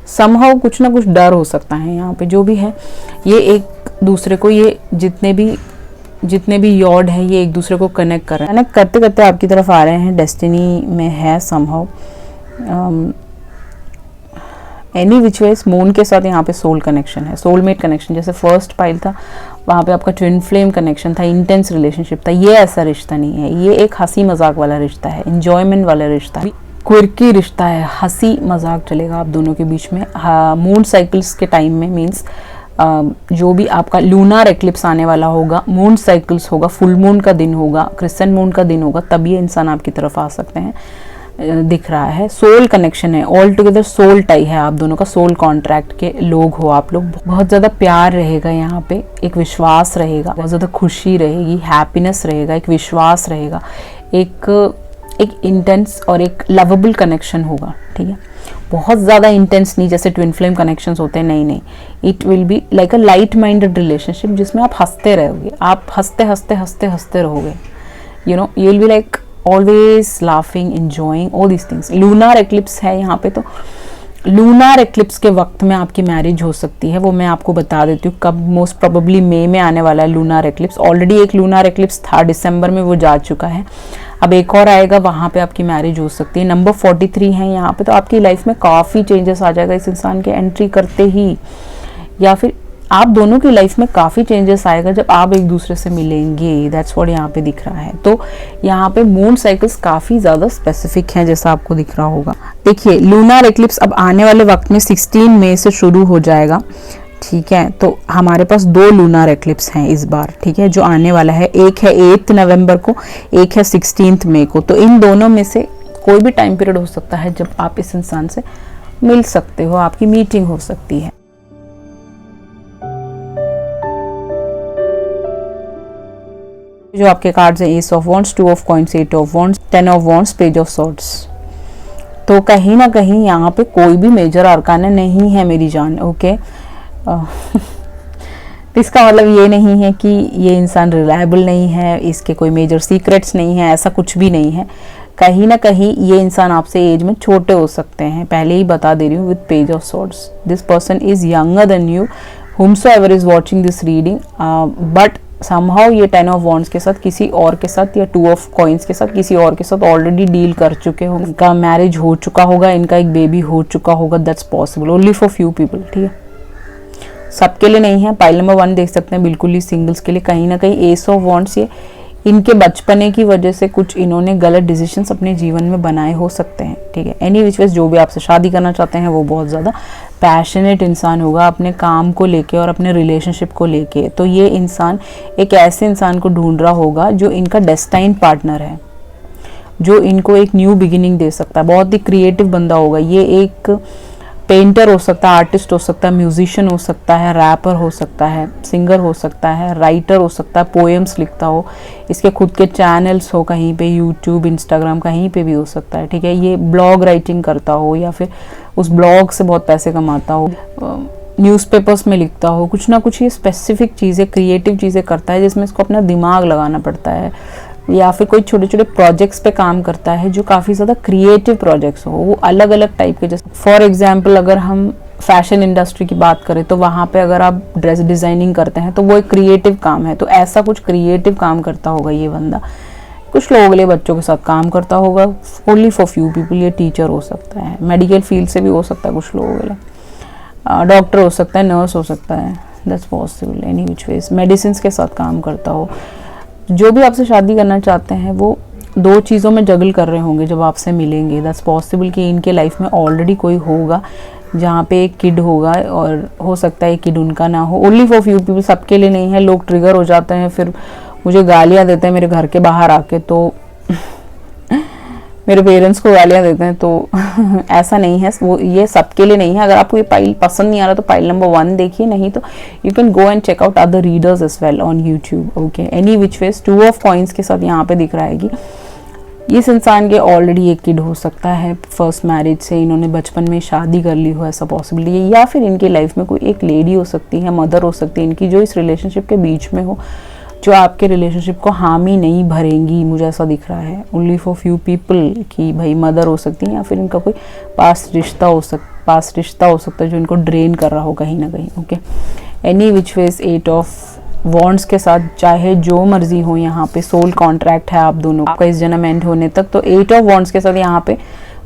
समहाउ कुछ ना कुछ डर हो सकता है यहाँ पे। जो भी है ये एक दूसरे को, ये जितने भी यॉर्ड है ये एक दूसरे को कनेक्ट कर रहे हैं, कनेक्ट करते करते आपकी तरफ आ रहे हैं, डेस्टिनी में है somehow. Any which veg moon के साथ यहाँ पे सोल कनेक्शन है, सोलमेट कनेक्शन। जैसे फर्स्ट पाइल था वहाँ पे आपका ट्विन फ्लेम कनेक्शन था, इंटेंस रिलेशनशिप था। ये ऐसा रिश्ता नहीं है, ये एक हंसी मजाक वाला रिश्ता है, एंजॉयमेंट वाला रिश्ता है, क्विर्की रिश्ता है, हंसी मजाक चलेगा आप दोनों के बीच में। मून साइकिल्स के टाइम में मीन्स जो भी आपका लूनर एक्लिप्स आने वाला होगा, मून साइकिल्स होगा, फुल मून का दिन होगा, क्रिसेंट मून का दिन होगा, तब ये इंसान आपकी तरफ आ सकते हैं, दिख रहा है। सोल कनेक्शन है, ऑल टुगेदर सोल टाई है आप दोनों का, सोल कॉन्ट्रैक्ट के लोग हो आप लोग। बहुत ज़्यादा प्यार रहेगा यहाँ पे, एक विश्वास रहेगा, बहुत ज़्यादा खुशी रहेगी, हैप्पीनेस रहेगा, एक विश्वास रहेगा, एक इंटेंस और एक लवेबल कनेक्शन होगा, ठीक है। बहुत ज़्यादा इंटेंस नहीं जैसे ट्विन फ्लेम कनेक्शंस होते हैं, नहीं, it will be like a light minded relationship जिसमें आप हंसते रहोगे, आप हंसते रहोगे, you know, you will be like always laughing, enjoying all these things. Lunar eclipse है यहाँ पे, तो लूनर एक्लिप्स के वक्त में आपकी मैरिज हो सकती है, वो मैं आपको बता देती हूँ कब। मोस्ट प्रोबेबली मई में आने वाला है लूनर एक्लिप्स। ऑलरेडी एक लूनर एक्लिप्स था दिसंबर में, वो जा चुका है, अब एक और आएगा, वहाँ पे आपकी मैरिज हो सकती है। नंबर 43 है यहाँ पे, तो आपकी लाइफ में काफ़ी चेंजेस आ जाएगा इस इंसान के एंट्री करते ही, या फिर आप दोनों की लाइफ में काफ़ी चेंजेस आएगा जब आप एक दूसरे से मिलेंगे। दैट्स व्हाट यहाँ पे दिख रहा है। तो यहाँ पे मून साइकिल्स काफ़ी ज़्यादा स्पेसिफिक हैं जैसा आपको दिख रहा होगा। देखिए लूनर एक्लिप्स अब आने वाले वक्त में 16 मई से शुरू हो जाएगा, ठीक है। तो हमारे पास 2 लूनर एक्लिप्स हैं इस बार, ठीक है, जो आने वाला है। एक है 8 नवंबर को, एक है 16 मई को। तो इन दोनों में से कोई भी टाइम पीरियड हो सकता है जब आप इस इंसान से मिल सकते हो, आपकी मीटिंग हो सकती है। जो आपके कार्ड्स हैं, S of wands, 2 of coins, 8 of wands, 10 of wands, page of swords. तो कहीं ना कहीं यहाँ पे कोई भी मेजर आर्काना नहीं है मेरी जान, ओके। इसका मतलब ये नहीं है कि ये इंसान रिलायबल नहीं है, इसके कोई मेजर सीक्रेट्स नहीं है, ऐसा कुछ भी नहीं है। कहीं ना कहीं ये इंसान आपसे एज में छोटे हो सकते हैं, पहले ही बता दे रही हूँ। With page of swords, this person is younger than you, whomsoever is watching this reading, but somehow ये 10 ऑफ वॉन्ड्स के साथ किसी और के साथ, या 2 ऑफ कॉइंस के साथ किसी और के साथ ऑलरेडी डील कर चुके होंगे। इनका मैरिज हो चुका होगा, इनका एक बेबी हो चुका होगा। That's possible only for few people, ठीक है, सबके लिए नहीं है। पाइल नंबर 1 देख सकते हैं, बिल्कुल ही सिंगल्स के लिए। कहीं ना कहीं एस ऑफ वॉन्ड्स, ये इनके बचपने की वजह से कुछ इन्होंने गलत डिसीजंस अपने जीवन में बनाए हो सकते हैं, ठीक है। एनी विच वेज जो भी आपसे शादी करना चाहते हैं वो बहुत ज़्यादा पैशनेट इंसान होगा अपने काम को लेके और अपने रिलेशनशिप को लेके। तो ये इंसान एक ऐसे इंसान को ढूंढ रहा होगा जो इनका डेस्टाइन पार्टनर है, जो इनको एक न्यू बिगिनिंग दे सकता है। बहुत ही क्रिएटिव बंदा होगा ये, एक पेंटर हो सकता है, आर्टिस्ट हो सकता है, म्यूजिशियन हो सकता है, रैपर हो सकता है, सिंगर हो सकता है, राइटर हो सकता है, पोएम्स लिखता हो, इसके खुद के चैनल्स हो कहीं पे, यूट्यूब, इंस्टाग्राम, कहीं पे भी हो सकता है, ठीक है। ये ब्लॉग राइटिंग करता हो या फिर उस ब्लॉग से बहुत पैसे कमाता हो, न्यूज़पेपर्स में लिखता हो, कुछ ना कुछ ये स्पेसिफिक चीज़ें, क्रिएटिव चीज़ें करता है जिसमें इसको अपना दिमाग लगाना पड़ता है, या फिर कोई छोटे छोटे प्रोजेक्ट्स पे काम करता है जो काफ़ी ज़्यादा क्रिएटिव प्रोजेक्ट्स हो, वो अलग अलग टाइप के। जैसे फॉर एग्जांपल अगर हम फैशन इंडस्ट्री की बात करें तो वहाँ पे अगर आप ड्रेस डिज़ाइनिंग करते हैं तो वो एक क्रिएटिव काम है। तो ऐसा कुछ क्रिएटिव काम करता होगा ये बंदा। कुछ लोगों के लिए बच्चों के साथ काम करता होगा, ओनली फॉर फ्यू पीपल। ये टीचर हो सकता है, मेडिकल फील्ड से भी हो सकता है कुछ लोगों के लिए, डॉक्टर हो सकता है, नर्स हो सकता है, that's possible. Any which veg medicine के साथ काम करता हो। जो भी आपसे शादी करना चाहते हैं वो 2 चीज़ों में जगल कर रहे होंगे जब आपसे मिलेंगे। दैट्स पॉसिबल कि इनके लाइफ में ऑलरेडी कोई होगा जहाँ पे एक किड होगा, और हो सकता है किड उनका ना हो। ओनली फॉर फ्यू पीपल, सबके लिए नहीं है। लोग ट्रिगर हो जाते हैं, फिर मुझे गालियाँ देते हैं मेरे घर के बाहर आके, तो मेरे पेरेंट्स को गालियाँ देते हैं, तो ऐसा नहीं है वो, ये सबके लिए नहीं है। अगर आपको ये पाइल पसंद नहीं आ रहा तो पाइल नंबर 1 देखिए, नहीं तो you can go and check out other readers as well on YouTube, okay. Any which ways 2 of coins के साथ यहाँ पे दिख रहा है कि इस इंसान के ऑलरेडी एक किड हो सकता है, फर्स्ट मैरिज से इन्होंने बचपन में शादी कर ली हो, ऐसा पॉसिबिलिटी है। या फिर इनकी लाइफ में कोई एक लेडी हो सकती है, मदर हो सकती है इनकी, जो इस रिलेशनशिप के बीच में हो, जो आपके रिलेशनशिप को हामी नहीं भरेंगी, मुझे ऐसा दिख रहा है। ओनली फॉर फ्यू पीपल की भाई मदर हो सकती है, या फिर इनका कोई पास्ट रिश्ता हो सकता है जो इनको ड्रेन कर रहा हो कहीं ना कहीं, okay. Any which veg 8 of wands के साथ चाहे जो मर्जी हो, यहाँ पे सोल कॉन्ट्रैक्ट है आप दोनों का इस जन्म एंड होने तक। तो 8 ऑफ वॉन्ड्स के साथ यहाँ पे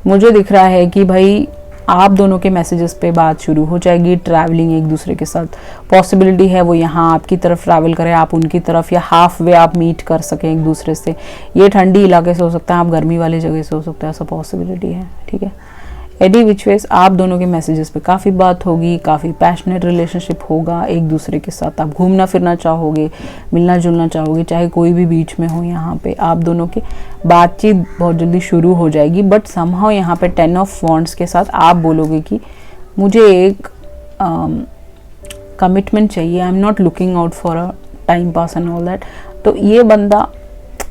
मुझे दिख रहा है कि भाई आप दोनों के मैसेजेस पे बात शुरू हो जाएगी, ट्रैवलिंग एक दूसरे के साथ। पॉसिबिलिटी है वो यहाँ आपकी तरफ ट्रैवल करें, आप उनकी तरफ, या हाफ वे आप मीट कर सकें एक दूसरे से। ये ठंडी इलाके से हो सकता है, आप गर्मी वाले जगह से हो सकता है, ऐसा पॉसिबिलिटी है, ठीक है। एनी विच वेज आप दोनों के मैसेजेस पे काफ़ी बात होगी, काफ़ी पैशनेट रिलेशनशिप होगा एक दूसरे के साथ। आप घूमना फिरना चाहोगे, मिलना जुलना चाहोगे, चाहे कोई भी बीच में हो, यहाँ पे आप दोनों की बातचीत बहुत जल्दी शुरू हो जाएगी। बट समहाउ यहाँ पे 10 ऑफ वॉन्ड्स के साथ आप बोलोगे कि मुझे एक कमिटमेंट चाहिए, I am not looking out for a time pass and all that. तो ये बंदा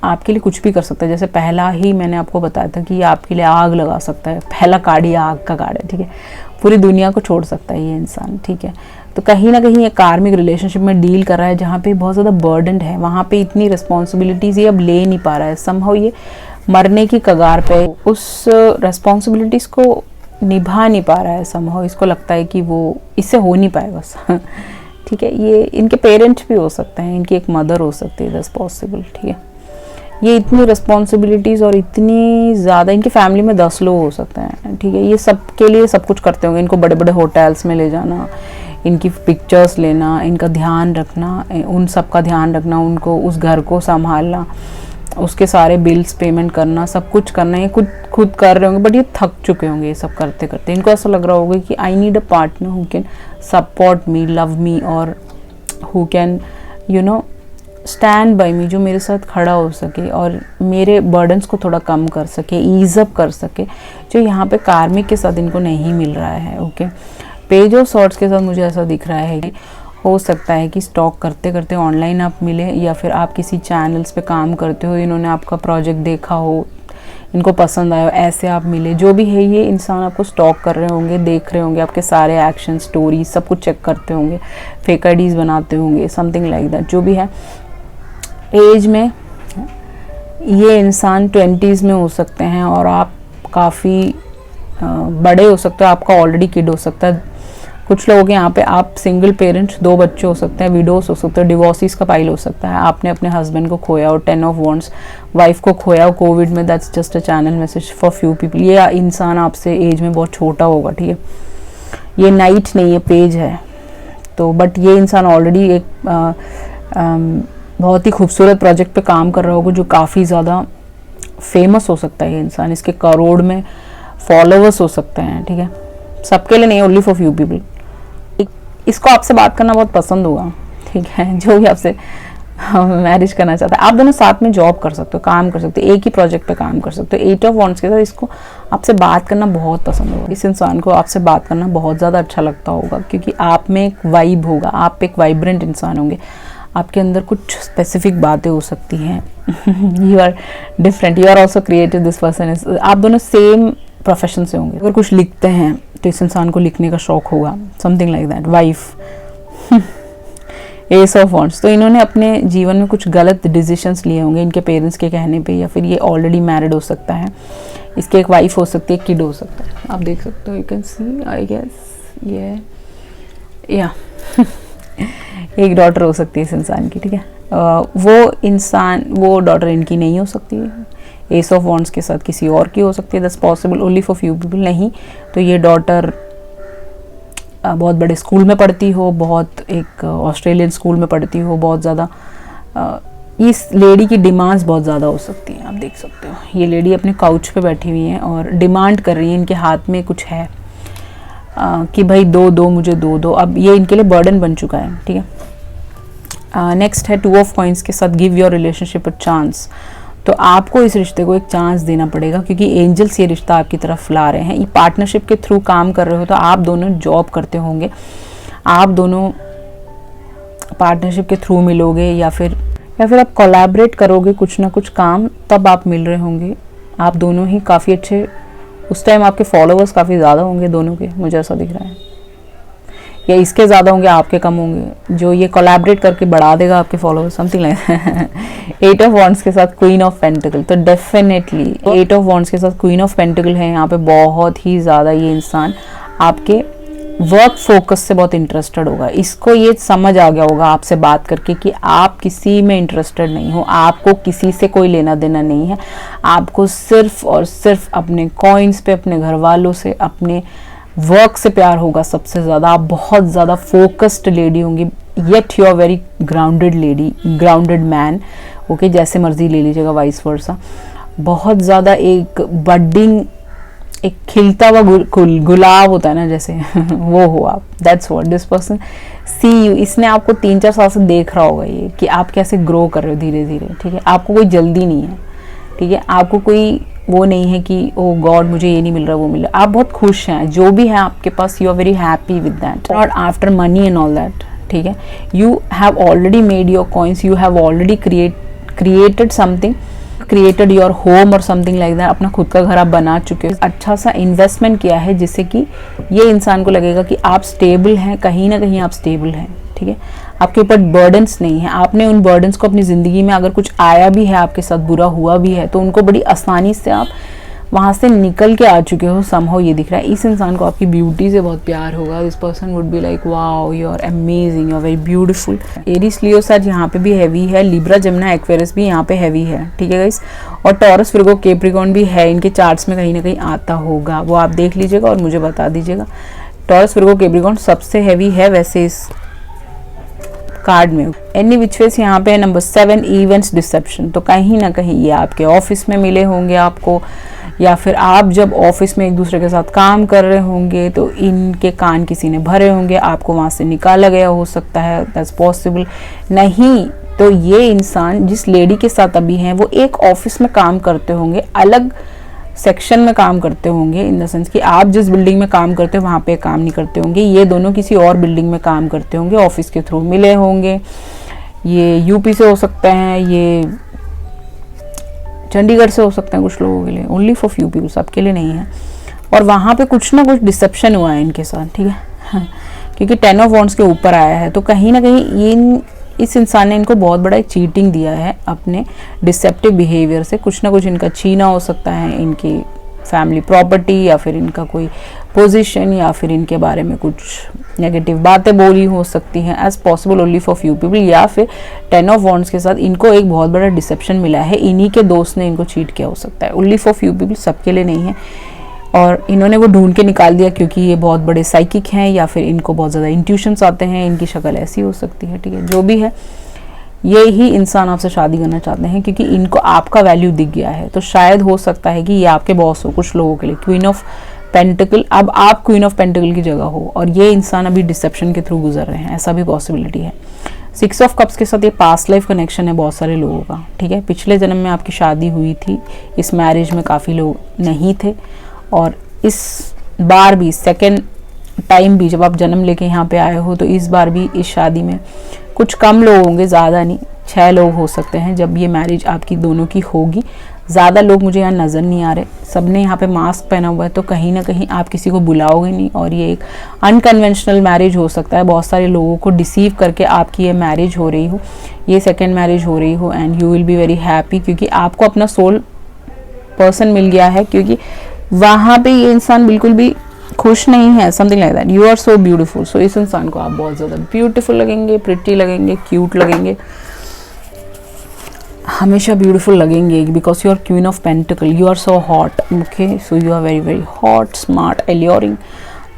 आपके लिए कुछ भी कर सकता है। जैसे पहला ही मैंने आपको बताया था कि ये आपके लिए आग लगा सकता है, पहला कार्ड ये आग का कार्ड है, ठीक है। पूरी दुनिया को छोड़ सकता है ये इंसान, ठीक है। तो कहीं ना कहीं ये कार्मिक रिलेशनशिप में डील कर रहा है जहाँ पे बहुत ज़्यादा बर्डन्ड है, वहाँ पे इतनी रिस्पॉन्सिबिलिटीज़ ये अब ले नहीं पा रहा है। समहाउ ये मरने की कगार पे उस रिस्पॉन्सिबिलिटीज़ को निभा नहीं पा रहा है। समहाउ इसको लगता है कि वो इससे हो नहीं पाएगा बस ठीक है। ये इनके पेरेंट्स भी हो सकते हैं, इनकी एक मदर हो सकती है, दैट्स पॉसिबल, ठीक है। ये इतनी रिस्पॉन्सिबिलिटीज़ और इतनी ज़्यादा, इनकी फैमिली में 10 लोग हो सकते हैं, ठीक है। ये सब के लिए सब कुछ करते होंगे, इनको बड़े बड़े होटल्स में ले जाना, इनकी पिक्चर्स लेना, इनका ध्यान रखना, उन सब का ध्यान रखना, उनको उस घर को संभालना, उसके सारे बिल्स पेमेंट करना, सब कुछ करना, ये खुद कर रहे होंगे। बट ये थक चुके होंगे ये सब करते करते। इनको ऐसा लग रहा होगा कि I need a partner who can support me, love me, और हु कैन स्टैंड बाय मी, जो मेरे साथ खड़ा हो सके और मेरे बर्डन्स को थोड़ा कम कर सके, ईज अप कर सके, जो यहाँ पे कार्मिक के साथ इनको नहीं मिल रहा है। ओके, पेज ऑफ सॉर्ड्स के साथ मुझे ऐसा दिख रहा है कि हो सकता है कि स्टॉक करते करते ऑनलाइन आप मिले, या फिर आप किसी चैनल्स पे काम करते हो, इन्होंने आपका प्रोजेक्ट देखा हो, इनको पसंद आया, ऐसे आप मिले। जो भी है ये इंसान आपको स्टॉक कर रहे होंगे, देख रहे होंगे, आपके सारे एक्शन, स्टोरी सब कुछ चेक करते होंगे, फेक आईडीज बनाते होंगे, समथिंग लाइक दैट। जो भी है, एज में ये इंसान 20s में हो सकते हैं और आप काफ़ी बड़े हो सकते हो, आपका ऑलरेडी किड हो सकता है। कुछ लोग यहाँ पे आप सिंगल पेरेंट्स, 2 बच्चे हो सकते हैं, विडोस हो सकते हो, डिवोर्सिस का पाइल हो सकता है, आपने अपने हस्बैंड को खोया और 10 ऑफ वॉन्ड्स वाइफ को खोया और कोविड में, that's just a channel message for few people. ये इंसान आपसे एज में बहुत छोटा होगा, ठीक है। ये नाइट नहीं है, पेज है। तो बट ये इंसान ऑलरेडी एक बहुत ही खूबसूरत प्रोजेक्ट पे काम कर रहा होगा जो काफ़ी ज़्यादा फेमस हो सकता है। ये इंसान, इसके करोड़ में फॉलोवर्स हो सकते हैं, ठीक है। सबके लिए नहीं, ओनली फॉर फ्यू पीपल। इसको आपसे बात करना बहुत पसंद होगा, ठीक है, जो भी आपसे मैरिज करना चाहता है। आप दोनों साथ में जॉब कर सकते हो, काम कर सकते हो, एक ही प्रोजेक्ट पे काम कर सकते हो। 8 ऑफ वॉन्ड्स के साथ इसको आपसे बात करना बहुत पसंद होगा। इस इंसान को आपसे बात करना बहुत ज़्यादा अच्छा लगता होगा, क्योंकि आप में एक वाइब होगा, आप एक वाइब्रेंट इंसान होंगे, आपके अंदर कुछ स्पेसिफिक बातें हो सकती हैं। You are different, you are also creative, this person is. आप दोनों सेम प्रोफेशन से होंगे। अगर कुछ लिखते हैं तो इस इंसान को लिखने का शौक होगा, something like that. Wife, S of wands. तो इन्होंने अपने जीवन में कुछ गलत डिसीजंस लिए होंगे इनके पेरेंट्स के कहने पे, या फिर ये ऑलरेडी मैरिड हो सकता है, इसके एक वाइफ हो सकती है, एक किड हो सकता है। आप देख सकते हो, you can see, I guess ये या एक डॉटर हो सकती है इस इंसान की, ठीक है। वो डॉटर इनकी नहीं हो सकती है। एस ऑफ वॉन्ड्स के साथ किसी और की हो सकती है, that's possible only for few people. नहीं तो ये डॉटर बहुत बड़े स्कूल में पढ़ती हो, बहुत एक ऑस्ट्रेलियन स्कूल में पढ़ती हो, बहुत ज़्यादा इस लेडी की डिमांड्स बहुत ज़्यादा हो सकती हैं। आप देख सकते हो, ये लेडी अपने काउच पे बैठी हुई है और डिमांड कर रही है, इनके हाथ में कुछ है कि भाई दो मुझे दो। अब ये इनके लिए बर्डन बन चुका है, ठीक है। नेक्स्ट है 2 ऑफ कॉइंस के साथ, give your relationship a chance. तो आपको इस रिश्ते को एक चांस देना पड़ेगा, क्योंकि एंजल्स ये रिश्ता आपकी तरफ ला रहे हैं। ये पार्टनरशिप के थ्रू काम कर रहे हो, तो आप दोनों जॉब करते होंगे, आप दोनों पार्टनरशिप के थ्रू मिलोगे, या फिर आप कोलैबोरेट करोगे कुछ ना कुछ काम, तब आप मिल रहे होंगे। आप दोनों ही काफ़ी अच्छे, उस टाइम आपके फॉलोवर्स काफ़ी ज़्यादा होंगे दोनों के, मुझे ऐसा दिख रहा है, या इसके ज़्यादा होंगे, आपके कम होंगे, जो ये कोलैबोरेट करके बढ़ा देगा आपके followers, something like. 8 of wands के साथ क्वीन ऑफ पेंटिकल। तो डेफिनेटली 8 ऑफ वॉन्ड्स के साथ क्वीन ऑफ पेंटिकल है यहाँ पे। बहुत ही ज़्यादा ये इंसान आपके वर्क फोकस से बहुत इंटरेस्टेड होगा। इसको ये समझ आ गया होगा आपसे बात करके कि आप किसी में इंटरेस्टेड नहीं हो, आपको किसी से कोई लेना देना नहीं है, आपको सिर्फ और सिर्फ अपने कॉइन्स पे, अपने घर वालों से, अपने वर्क से प्यार होगा सबसे ज़्यादा। आप बहुत ज़्यादा फोकस्ड लेडी होंगी, yet you are very grounded lady, grounded man, okay, जैसे मर्जी ले लीजिएगा, वाइस वर्सा। बहुत ज़्यादा एक बडिंग एक खिलता हुआ गुलाब होता है ना जैसे वो हो आप, that's what this person see you. इसने आपको 3-4 साल से देख रहा होगा ये कि आप कैसे ग्रो कर रहे हो धीरे धीरे, ठीक है। आपको कोई जल्दी नहीं है, ठीक है। आपको कोई वो नहीं है कि ओ गॉड मुझे ये नहीं मिल रहा वो मिल रहा। आप बहुत खुश हैं जो भी है आपके पास, you are very happy with that, not after money and all that, ठीक है। You have already made your coins, you have already created something, created your home और समथिंग लाइक दैट। अपना खुद का घर आप बना चुके हो, अच्छा सा इन्वेस्टमेंट किया है जिससे कि ये इंसान को लगेगा कि आप स्टेबल हैं, कहीं ना कहीं आप स्टेबल हैं, ठीक है। आपके ऊपर बर्डन्स नहीं है। आपने उन बर्डन्स को अपनी ज़िंदगी में, अगर कुछ आया भी है आपके साथ, बुरा हुआ भी है, तो उनको बड़ी आसानी से आप वहाँ से निकल के आ चुके हो समहाउ, ये दिख रहा है। इस इंसान को आपकी ब्यूटी से बहुत प्यार होगा। This person would be like wow you are amazing, you are very beautiful. Aries Leo साथ यहाँ पे भी हैवी है, लिब्रा जमुना एक्वेरियस भी यहाँ पे हैवी है, ठीक है गाइस। और टॉरस विर्गो कैप्रिकॉर्न भी है, इनके चार्ट्स में कहीं ना कहीं आता होगा, वो आप देख लीजिएगा और मुझे बता दीजिएगा। टॉरस विर्गो कैप्रिकॉर्न सबसे हैवी है वैसे इस कार्ड में। एनी विच वेज यहाँ पे नंबर 7 इवेंट्स डिसेप्शन, तो कहीं ना कहीं ये आपके ऑफिस में मिले होंगे आपको, या फिर आप जब ऑफिस में एक दूसरे के साथ काम कर रहे होंगे तो इनके कान किसी ने भरे होंगे, आपको वहाँ से निकाला गया हो सकता है, दैट्स पॉसिबल। नहीं तो ये इंसान जिस लेडी के साथ अभी हैं वो एक ऑफिस में काम करते होंगे, अलग सेक्शन में काम करते होंगे, इन द सेंस कि आप जिस बिल्डिंग में काम करते हो वहाँ पे काम नहीं करते होंगे, ये दोनों किसी और बिल्डिंग में काम करते होंगे, ऑफिस के थ्रू मिले होंगे। ये यूपी से हो सकते हैं, ये चंडीगढ़ से हो सकते हैं कुछ लोगों के लिए, ओनली फॉर फ्यू पीपल, सबके लिए नहीं है। और वहाँ पे कुछ ना कुछ डिसेप्शन हुआ है इनके साथ, ठीक है क्योंकि 10 ऑफ वॉन्ड्स के ऊपर आया है, तो कहीं ना कहीं ये इस इंसान ने इनको बहुत बड़ा एक चीटिंग दिया है अपने डिसेप्टिव बिहेवियर से। कुछ ना कुछ इनका छीना हो सकता है, इनकी फैमिली प्रॉपर्टी, या फिर इनका कोई पोजीशन, या फिर इनके बारे में कुछ नेगेटिव बातें बोली हो सकती हैं, as possible only for few people. या फिर 10 ऑफ वॉन्ड्स के साथ इनको एक बहुत बड़ा डिसेप्शन मिला है, इन्हीं के दोस्त ने इनको चीट किया हो सकता है, ओनली फॉर फ्यू पीपल, सबके लिए नहीं है। और इन्होंने वो ढूंढ के निकाल दिया क्योंकि ये बहुत बड़े साइकिक हैं, या फिर इनको बहुत ज़्यादा इंट्यूशंस आते हैं, इनकी शक्ल ऐसी हो सकती है, ठीक है। जो भी है, ये ही इंसान आपसे शादी करना चाहते हैं क्योंकि इनको आपका वैल्यू दिख गया है। तो शायद हो सकता है कि ये आपके बॉस हो कुछ लोगों के लिए, क्वीन ऑफ पेंटिकल, अब आप क्वीन ऑफ पेंटिकल की जगह हो और ये इंसान अभी डिसेप्शन के थ्रू गुजर रहे हैं, ऐसा भी पॉसिबिलिटी है। 6 ऑफ कप्स के साथ ये पास्ट लाइफ कनेक्शन है बहुत सारे लोगों का, ठीक है। पिछले जन्म में आपकी शादी हुई थी, इस मैरिज में काफ़ी लोग नहीं थे, और इस बार भी सेकेंड टाइम भी जब आप जन्म लेके यहाँ पे आए हो, तो इस बार भी इस शादी में कुछ कम लोग होंगे, ज़्यादा नहीं, 6 लोग हो सकते हैं जब ये मैरिज आपकी दोनों की होगी। ज़्यादा लोग मुझे यहाँ नज़र नहीं आ रहे, सबने यहाँ पे मास्क पहना हुआ है, तो कहीं ना कहीं आप किसी को बुलाओगे नहीं, और ये एक अनकन्वेंशनल मैरिज हो सकता है। बहुत सारे लोगों को डिसीव करके आपकी ये मैरिज हो रही हो, ये सेकेंड मैरिज हो रही हो, and you will be very happy क्योंकि आपको अपना सोल पर्सन मिल गया है, क्योंकि वहाँ पे ये इंसान बिल्कुल भी खुश नहीं है, something like that. You are so beautiful, so इस इंसान को आप बहुत ज़्यादा ब्यूटीफुल लगेंगे, प्रिटी लगेंगे, क्यूट लगेंगे, हमेशा ब्यूटीफुल लगेंगे, because you are queen of pentacle, you are so hot, okay. So you are very very hot, smart, alluring,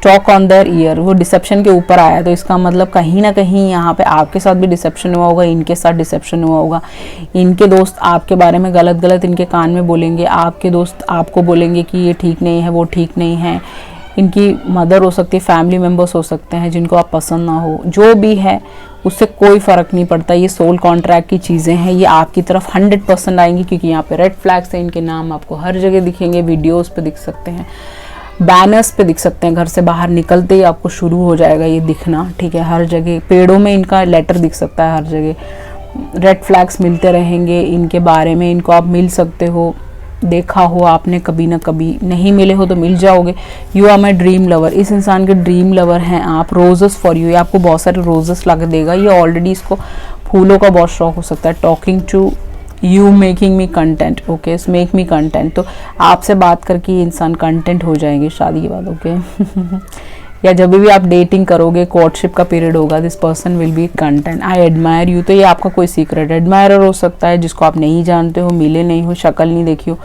talk on their ear. वो डिसेप्शन के ऊपर आया, तो इसका मतलब कहीं ना कहीं यहाँ पे आपके साथ भी डिसेप्शन हुआ होगा, इनके साथ डिसेप्शन हुआ होगा। इनके दोस्त आपके बारे में गलत गलत इनके कान में बोलेंगे, आपके दोस्त आपको बोलेंगे कि ये ठीक नहीं है, वो ठीक नहीं है। इनकी मदर हो सकती है, फैमिली मेम्बर्स हो सकते हैं जिनको आप पसंद ना हो, जो भी है उससे कोई फ़र्क नहीं पड़ता। ये सोल कॉन्ट्रैक्ट की चीज़ें हैं, ये आपकी तरफ 100% आएंगी, क्योंकि यहाँ पे रेड फ्लैग्स हैं, इनके नाम आपको हर जगह दिखेंगे, वीडियोस पे दिख सकते हैं, बैनर्स पे दिख सकते हैं, घर से बाहर निकलते ही आपको शुरू हो जाएगा ये दिखना, ठीक है। हर जगह पेड़ों में इनका लेटर दिख सकता है, हर जगह रेड फ्लैग्स मिलते रहेंगे इनके बारे में, इनको आप मिल सकते हो, देखा हो आपने कभी ना कभी, नहीं मिले हो तो मिल जाओगे। You are my dream lover, इस इंसान के ड्रीम लवर हैं आप। रोजेस फॉर यू, ये आपको बहुत सारे रोजेस ला के देगा, ये ऑलरेडी इसको फूलों का बहुत शौक हो सकता है। Talking to you making me content, okay, make me content, तो आपसे बात करके ये इंसान कंटेंट हो जाएंगे शादी के बाद, ओके या जब भी आप डेटिंग करोगे, कोर्टशिप का पीरियड होगा, this person will be content. I admire you, तो ये आपका कोई सीक्रेट एडमायरर हो सकता है जिसको आप नहीं जानते हो, मिले नहीं हो, शक्ल नहीं देखी हो,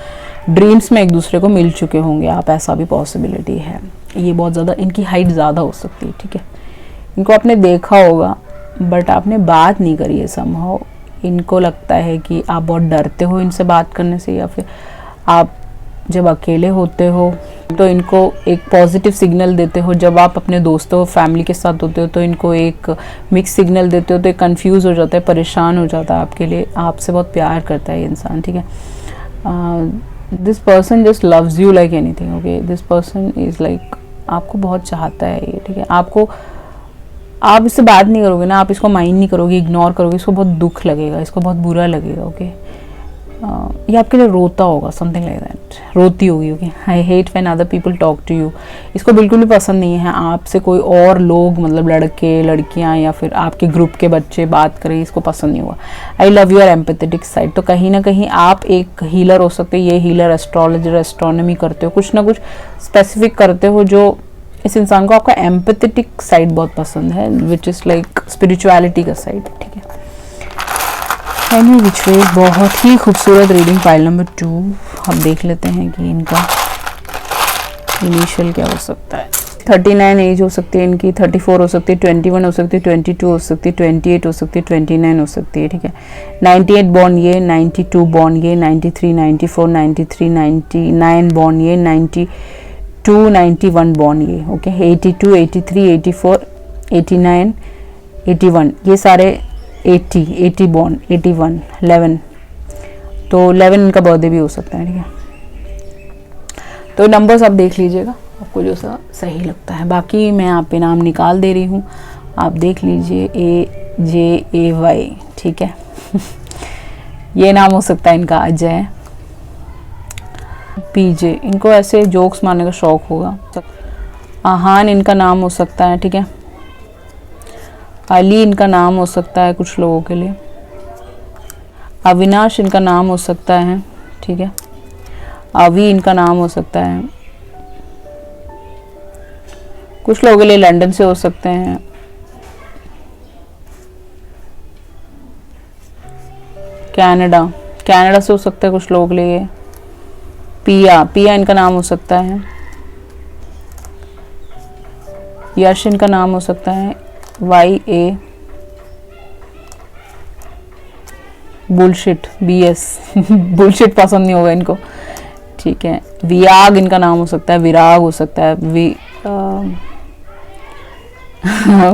ड्रीम्स में एक दूसरे को मिल चुके होंगे आप, ऐसा भी पॉसिबिलिटी है। ये बहुत ज़्यादा, इनकी हाइट ज़्यादा हो सकती है, ठीक है। इनको आपने देखा होगा बट आपने बात नहीं करी है समहाउ। इनको लगता है कि आप बहुत डरते हो इनसे बात करने से, या फिर आप जब अकेले होते हो तो इनको एक पॉजिटिव सिग्नल देते हो, जब आप अपने दोस्तों फैमिली के साथ होते हो तो इनको एक मिक्स सिग्नल देते हो, तो एक कंफ्यूज हो जाता है, परेशान हो जाता है आपके लिए, आपसे बहुत प्यार करता है ये इंसान, ठीक है। This person just loves you like anything, okay. This person is like, आपको बहुत चाहता है ये, ठीक है। आप इससे बात नहीं करोगे ना, आप इसको माइंड नहीं करोगे, इग्नोर करोगे, इसको बहुत दुख लगेगा, इसको बहुत बुरा लगेगा, ओके। ये आपके लिए रोता होगा, समथिंग लाइक दैट, रोती होगी, okay. I hate when other people talk to you. इसको बिल्कुल भी पसंद नहीं है आपसे कोई और लोग, मतलब लड़के लड़कियां या फिर आपके ग्रुप के बच्चे बात करें, इसको पसंद नहीं हुआ। I love your empathetic side. तो कहीं ना कहीं आप एक हीलर हो सकते हो, ये हीलर एस्ट्रोलॉजर एस्ट्रोनॉमी करते हो, कुछ ना कुछ स्पेसिफिक करते हो, जो इस इंसान को आपका एम्पैथेटिक साइड बहुत पसंद है, विच इज़ लाइक स्पिरिचुअलिटी का साइड, ठीक है। एनी विच वे, बहुत ही खूबसूरत रीडिंग फाइल नंबर 2। अब देख लेते हैं कि इनका इनिशियल क्या हो सकता है। 39 एज हो सकती है इनकी, 34 हो सकती है, 21 हो सकती है, 22 हो सकती है, 28 हो सकती है, 29 हो सकती है, ठीक है। 98 बॉर्न ये, 92 बॉर्न ये, 93, 94, 93, 99 बॉर्न ये, 92, 91 बॉर्न ये, ओके। 82, 83, 84, 89, 81, ये सारे 80 बॉर्न, 81, 11, तो 11 इनका बर्थडे भी हो सकता है, ठीक है। तो नंबर्स आप देख लीजिएगा, आपको जो सा सही लगता है। बाकी मैं आप पे नाम निकाल दे रही हूँ, आप देख लीजिए, AJAY, ठीक है। ये नाम हो सकता है इनका अजय। PJ, इनको ऐसे जोक्स मारने का शौक होगा। आहान इनका नाम हो सकता है, ठीक है। अली इनका नाम हो सकता है कुछ लोगों के लिए। अविनाश इनका नाम हो सकता है, ठीक है। अवी इनका नाम हो सकता है, कुछ लोगों के लिए लंदन से हो सकते हैं। कनाडा से हो सकता है कुछ लोगों के लिए। पिया इनका नाम हो सकता है। यश इनका नाम हो सकता है। YA, बुलशिट, BS, बुलशिट पसंद नहीं होगा इनको, ठीक है। विराग इनका नाम हो सकता है, विराग हो सकता है,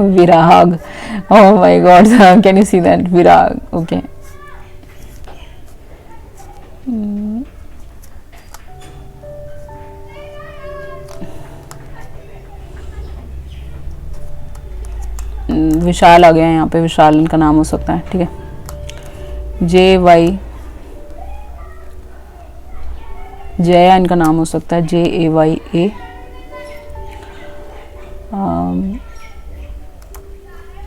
Virag, oh my god, can you see that, Virag, okay. Vishal आ गया है यहाँ पे, विशाल इनका नाम हो सकता है, ठीक है। JY, जया इनका नाम हो सकता है, JAYA।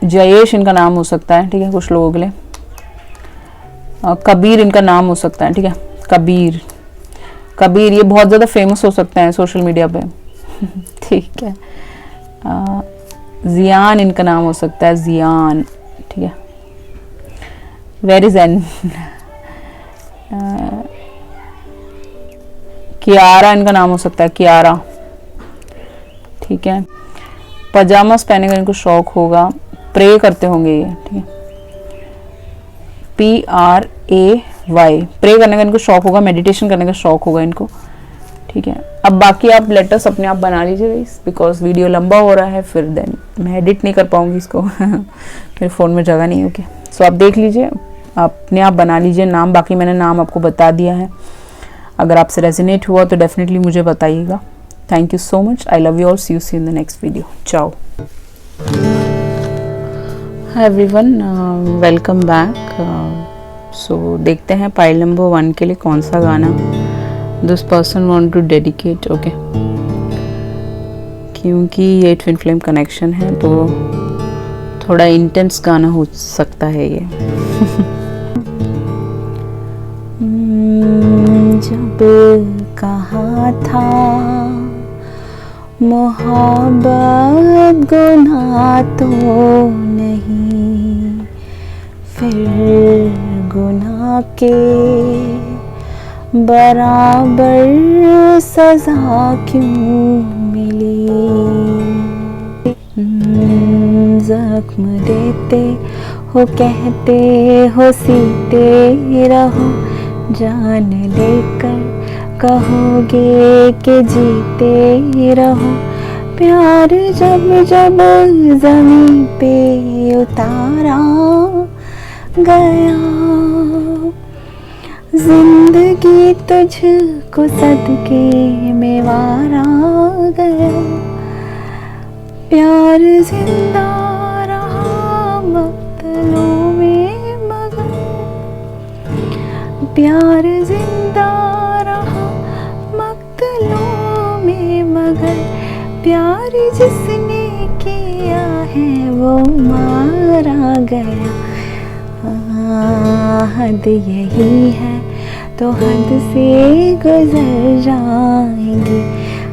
जयेश इनका नाम हो सकता है, ठीक है, कुछ लोगों के लिए। कबीर इनका नाम हो सकता है, ठीक है। कबीर ये बहुत ज़्यादा फेमस हो सकते हैं सोशल मीडिया पे, ठीक है। जियान इनका नाम हो सकता है, जियान, ठीक है। Very Zen. कियारा इनका नाम हो सकता है, कियारा, ठीक है। पजामास पहनने का इनको शौक होगा, प्रे करते होंगे ये, ठीक है। PRAY, प्रे करने का इनको शौक होगा, मेडिटेशन करने का शौक होगा इनको, ठीक है। अब बाकी आप लेटर्स अपने आप बना लीजिए गाइस, बिकॉज वीडियो लंबा हो रहा है, फिर देन मैं एडिट नहीं कर पाऊंगी इसको, मेरे फ़ोन में जगह नहीं, ओके। सो आप देख लीजिए, अपने आप बना लीजिए नाम। बाकी मैंने नाम आपको बता दिया है, अगर आपसे रेजोनेट हुआ तो डेफिनेटली मुझे बताइएगा। Thank you so much, I love you all, see you in the next video, ciao. Hi everyone, welcome back. So देखते हैं पाइल नंबर 1 के लिए कौन सा गाना this person want to dedicate, okay. क्योंकि ये ट्विन फ्लेम कनेक्शन है तो थोड़ा इंटेंस गाना हो सकता है ये। जब कहा था मोहब्बत गुनाह तो नहीं, फिर गुनाह के बराबर सजा क्यों मिली। जख्म देते हो, कहते हो सीते रहो, जान लेकर कहोगे कि जीते रहो, प्यार जब जब ज़मीं पे उतारा गया, जिंदगी तुझको सदके में वारा गया, प्यार जिंदा रहा मक्तलों में मगर, प्यार जिंदा रहा मक्तलों में मगर, प्यार जिसने किया है वो मारा गया। हद यही है तो हद से गुजर जाएंगे,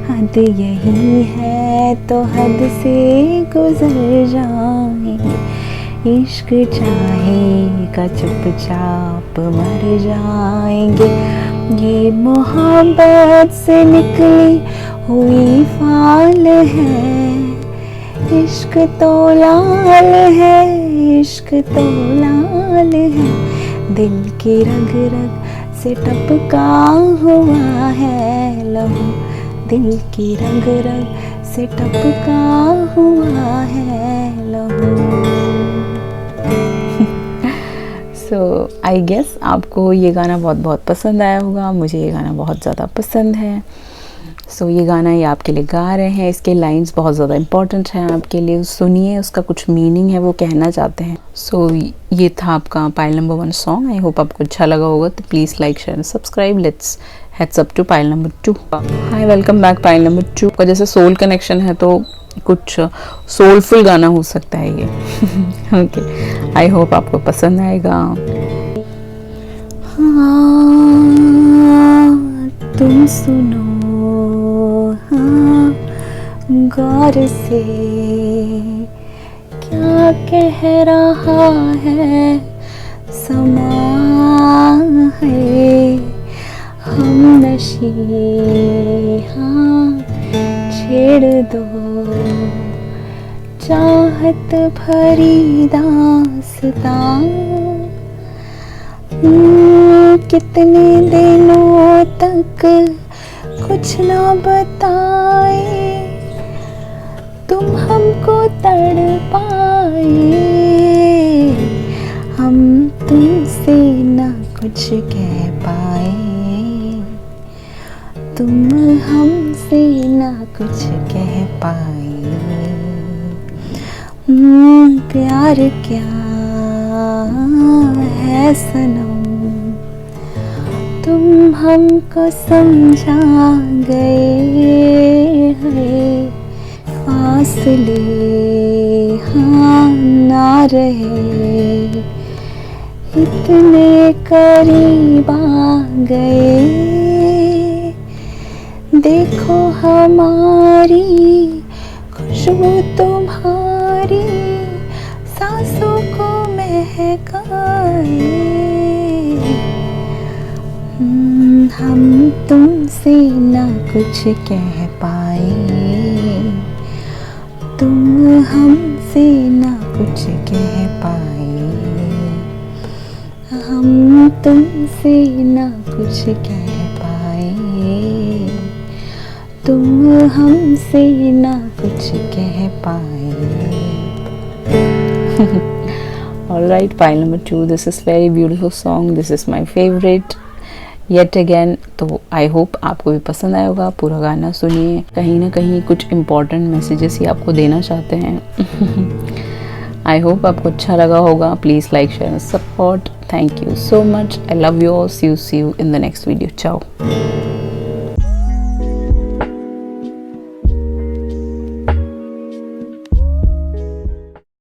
हद यही है तो हद से गुजर जाएंगे, इश्क चाहेगा चुपचाप मर जाएंगे, ये मोहब्बत से निकली हुई फाल है, इश्क तो लाल है, इश्क तो लाल है, दिल की रग रग से टपका हुआ है लहू, दिल की रग रग से टपका हुआ है लहू। सो आई गेस आपको ये गाना बहुत बहुत पसंद आया होगा, मुझे ये गाना बहुत ज़्यादा पसंद है। सो ये गाना ये आपके लिए गा रहे हैं, इसके लाइंस बहुत ज़्यादा इम्पॉर्टेंट हैं आपके लिए, सुनिए उसका कुछ मीनिंग है वो कहना चाहते हैं। सो ये था आपका pile number 1 song. I hope आपको अच्छा लगा होगा, तो please like share and subscribe. Let's heads up to pile number 2। Hi, welcome back pile number 2 का। जैसे सोल कनेक्शन है तो कुछ सोलफुल गाना हो सकता है ये। ओके, आई होप आपको पसंद आएगा। हाँ, तुम सुनो गौर से क्या कह रहा है समा है, हम नशी हाँ छेड़ दो, चाहत भरी दास्तां, कितने दिनों तक कुछ ना बताए, तुम हमको तड़पाए, हम तुमसे ना कुछ कह पाए, तुम हमसे ना कुछ कह पाए। प्यार क्या है सनम, तुम हमको समझा गए हैं, फासले हाँ ना रहे, इतने करीब आ गए, देखो हमारी खुशबू तुम्हारी सांसों को महकाए, हम तुमसे ना कुछ कह पाए, तुम हमसे ना कुछ कह पाए, हम तुमसे ना कुछ कह पाए, तुम हमसे ना कुछ कह पाए। Alright, pile number 2. This is very beautiful song. This is my favorite. Yet again, तो आई होप आपको भी पसंद आया होगा। पूरा गाना सुनिए, कहीं ना कहीं कुछ इम्पॉर्टेंट मैसेजेस ही आपको देना चाहते हैं। आई होप आपको अच्छा लगा होगा। Please like share and support. Thank you so much. I love you all. See you in the next video. चाओ।